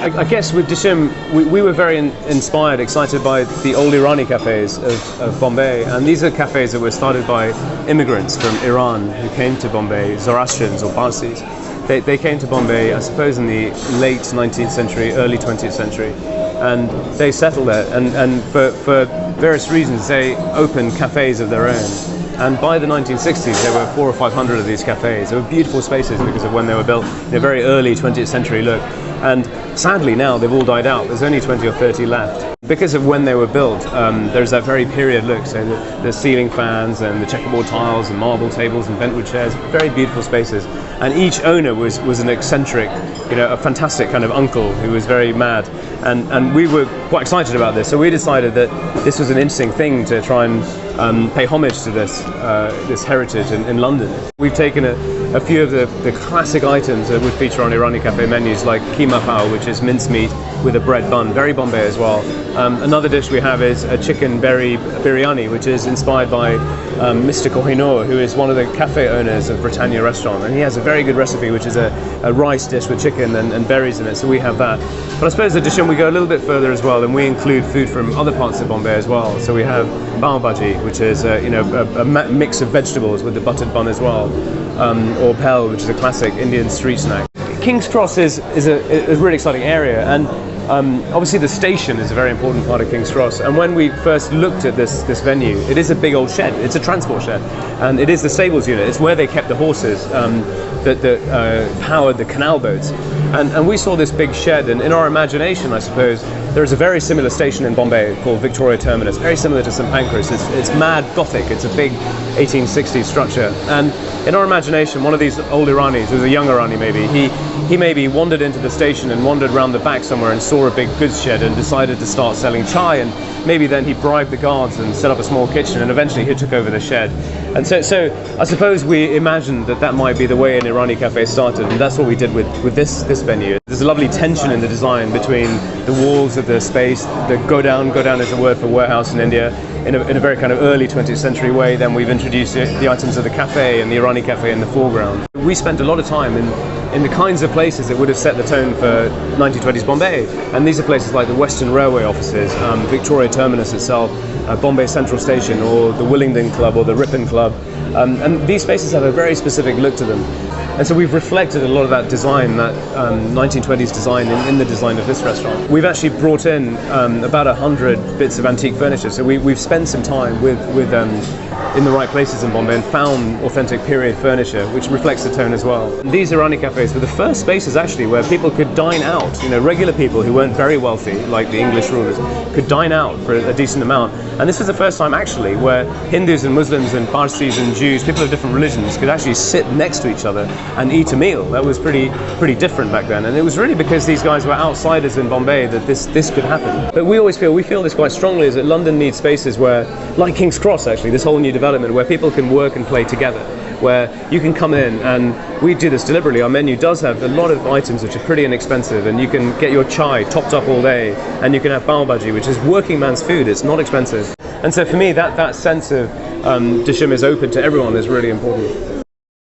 I guess with Dishoom, we were very inspired, excited by the old Irani cafes of Bombay, and these are cafes that were started by immigrants from Iran who came to Bombay, Zoroastrians or Parsis. They came to Bombay, I suppose, in the late 19th century, early 20th century, and they settled there, and for various reasons they opened cafes of their own. And by the 1960s, there were 400 or 500 of these cafes. They were beautiful spaces because of when they were built, in a very early 20th century look. And sadly now they've all died out. There's only 20 or 30 left. Because of when they were built, there's that very period look. So the ceiling fans and the checkerboard tiles and marble tables and bentwood chairs, very beautiful spaces. And each owner was an eccentric, a fantastic kind of uncle who was very mad. And we were quite excited about this. So we decided that this was an interesting thing to try and pay homage to this heritage in London. We've taken a few of the classic items that would feature on Irani cafe menus, like keema pao, which is mincemeat with a bread bun, very Bombay as well. Another dish we have is a chicken berry biryani, which is inspired by Mr. Kohinoor, who is one of the cafe owners of Britannia restaurant, and he has a very good recipe, which is a rice dish with chicken and berries in it, so we have that. But I suppose at Dishoom we go a little bit further as well, and we include food from other parts of Bombay as well. So we have pav bhaji, which is a mix of vegetables with the buttered bun as well, or bhel, which is a classic Indian street snack. King's Cross is a really exciting area, and obviously the station is a very important part of King's Cross. And when we first looked at this venue, it is a big old shed. It's a transport shed, and it is the stables unit. It's where they kept the horses that powered the canal boats. And we saw this big shed, and in our imagination, I suppose, there is a very similar station in Bombay called Victoria Terminus, very similar to St Pancras. It's mad Gothic. It's a big 1860s structure. And in our imagination, one of these old Iranis, who was a young Irani maybe, he maybe wandered into the station and wandered around the back somewhere and saw a big goods shed and decided to start selling chai, and maybe then he bribed the guards and set up a small kitchen, and eventually he took over the shed. And so I suppose we imagined that might be the way an Irani cafe started, and that's what we did with this venue. There's a lovely tension in the design between the walls of the space. The go down is a word for warehouse in India, in a very kind of early 20th century way. Then we've introduced the items of the cafe and the Irani cafe in the foreground. We spent a lot of time in the kinds of places that would have set the tone for 1920s Bombay, and these are places like the Western Railway offices, Victoria Terminus itself, Bombay Central Station, or the Willingdon Club or the Ripon Club, and these spaces have a very specific look to them. And so we've reflected a lot of that design, that 1920s design, in the design of this restaurant. We've actually brought in about 100 bits of antique furniture, so we've spent some time with in the right places in Bombay and found authentic period furniture, which reflects the tone as well. These Irani cafes were the first spaces actually where people could dine out. Regular people who weren't very wealthy, like the English rulers, could dine out for a decent amount. And this was the first time actually where Hindus and Muslims and Parsis and Jews, people of different religions, could actually sit next to each other and eat a meal. That was pretty different back then. And it was really because these guys were outsiders in Bombay that this could happen. But we feel this quite strongly, is that London needs spaces where, like King's Cross actually, this whole new development, where people can work and play together, where you can come in, and we do this deliberately. Our menu does have a lot of items which are pretty inexpensive, and you can get your chai topped up all day, and you can have pav bhaji, which is working man's food. It's not expensive. And so for me, that sense of Dishoom is open to everyone is really important.